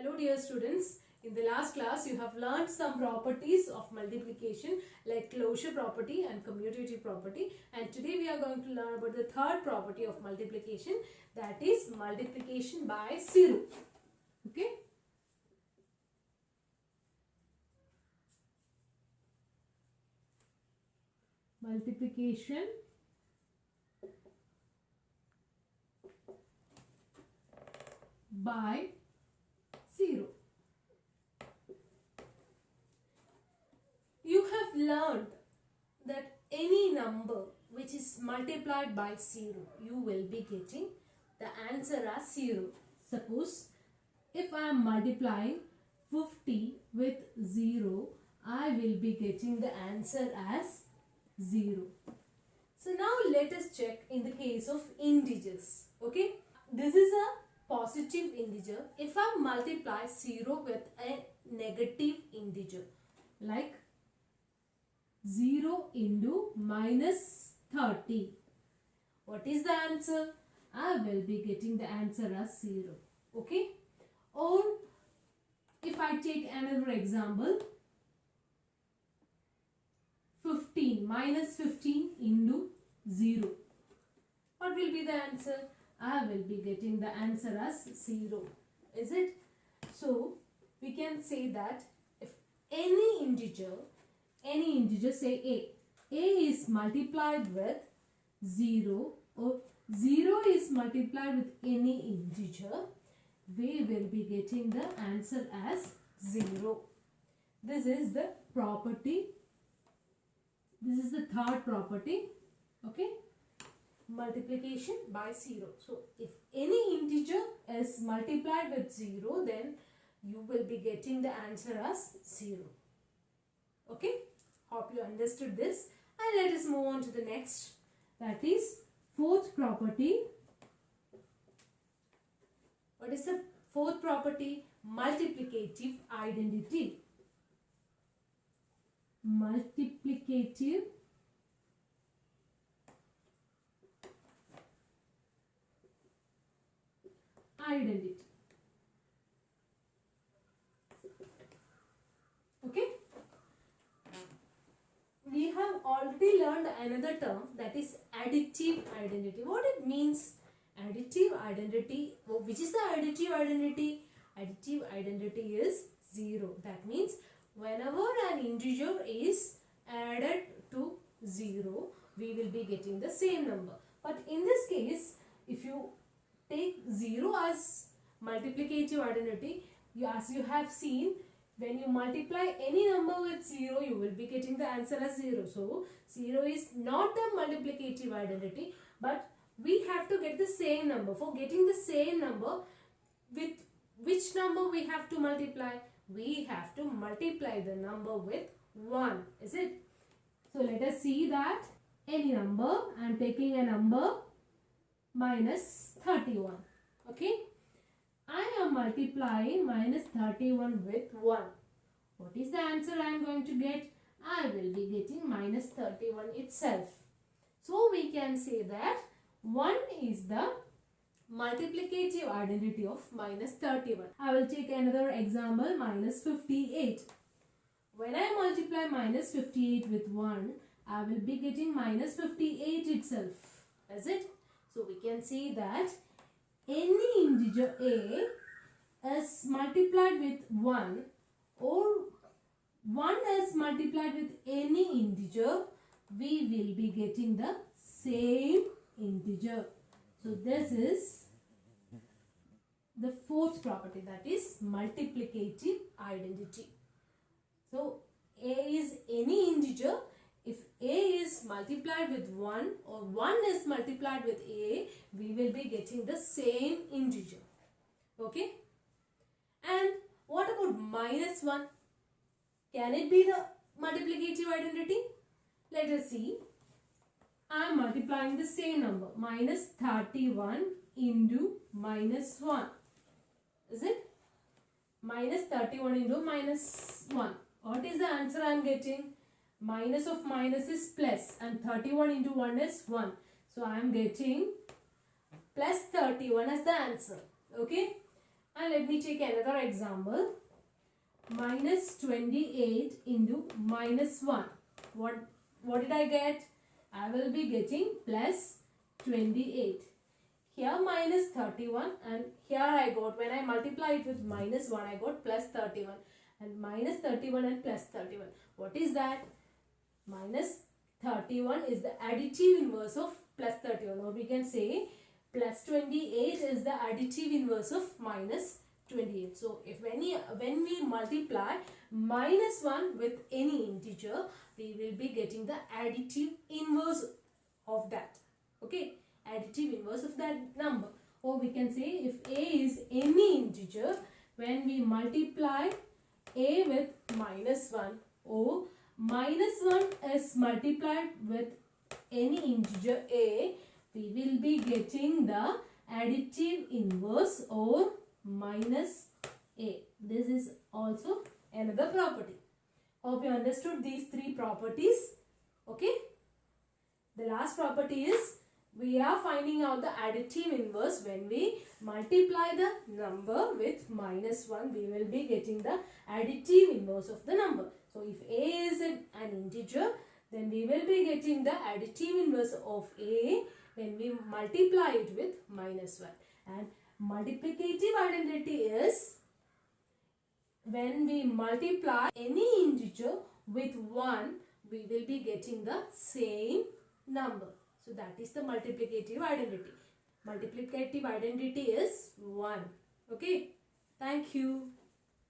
Hello dear students, in the last class you have learned some properties of multiplication like closure property and commutative property, and today we are going to learn about the third property of multiplication, that is multiplication by 0. Okay. Multiplication by 0. You have learned that any number which is multiplied by 0, you will be getting the answer as 0. Suppose if I am multiplying 50 with 0, I will be getting the answer as 0. So now let us check in the case of integers. Okay, this is a positive integer. If I multiply 0 with a negative integer like 0 into minus 30, what is the answer? I will be getting the answer as 0. Okay. Or if I take another example, 15 minus 15 into 0, what will be the answer? I will be getting the answer as 0. Is it? So we can say that if any integer say a is multiplied with 0 or 0 is multiplied with any integer, we will be getting the answer as 0. This is the property. This is the third property. Okay. Multiplication by 0. So if any integer is multiplied with 0, then you will be getting the answer as 0. Okay. Hope you understood this, and let us move on to the next, that is fourth property. What is the fourth property? Multiplicative identity. Multiplicative identity. Okay. We have already learned another term, that is additive identity. What it means? Additive identity. Which is the additive identity? Additive identity is 0. That means whenever an integer is added to 0, we will be getting the same number. But in this case, if you take 0 as multiplicative identity, as you have seen, when you multiply any number with 0, you will be getting the answer as 0. So 0 is not the multiplicative identity, but we have to get the same number. For getting the same number, with which number we have to multiply? We have to multiply the number with 1. Is it? So let us see that. Any number, I am taking a number minus 31. Okay. I am multiplying minus 31 with 1. What is the answer I am going to get? I will be getting minus 31 itself. So we can say that 1 is the multiplicative identity of minus 31. I will take another example, minus 58. When I multiply minus 58 with 1, I will be getting minus 58 itself. Is it? So we can say that any integer a is multiplied with 1 or 1 is multiplied with any integer, we will be getting the same integer. So this is the fourth property, that is multiplicative identity. So a is any integer. If a is multiplied with 1 or 1 is multiplied with a, we will be getting the same integer. Okay. And what about minus 1? Can it be the multiplicative identity? Let us see. I am multiplying the same number, minus 31 into minus 1. Is it? Minus 31 into minus 1. What is the answer I am getting? Minus of minus is plus, and 31 into 1 is 1. So I am getting plus 31 as the answer. Okay. And let me take another example. Minus 28 into minus 1. What did I get? I will be getting plus 28. Here minus 31, and here I got, when I multiply it with minus 1, I got plus 31. And minus 31 and plus 31. What is that? Minus 31 is the additive inverse of plus 31. Or we can say plus 28 is the additive inverse of minus 28. So if when we multiply minus 1 with any integer, we will be getting the additive inverse of that. Okay, additive inverse of that number. Or we can say if a is any integer, when we multiply a with minus 1, or minus 1 is multiplied with any integer a, we will be getting the additive inverse or minus a. This is also another property. Hope you understood these three properties. Okay. The last property is we are finding out the additive inverse. When we multiply the number with minus 1, we will be getting the additive inverse of the number. So if a is an integer, then we will be getting the additive inverse of a when we multiply it with minus 1. And multiplicative identity is when we multiply any integer with 1, we will be getting the same number. So that is the multiplicative identity. Multiplicative identity is 1. Okay. Thank you.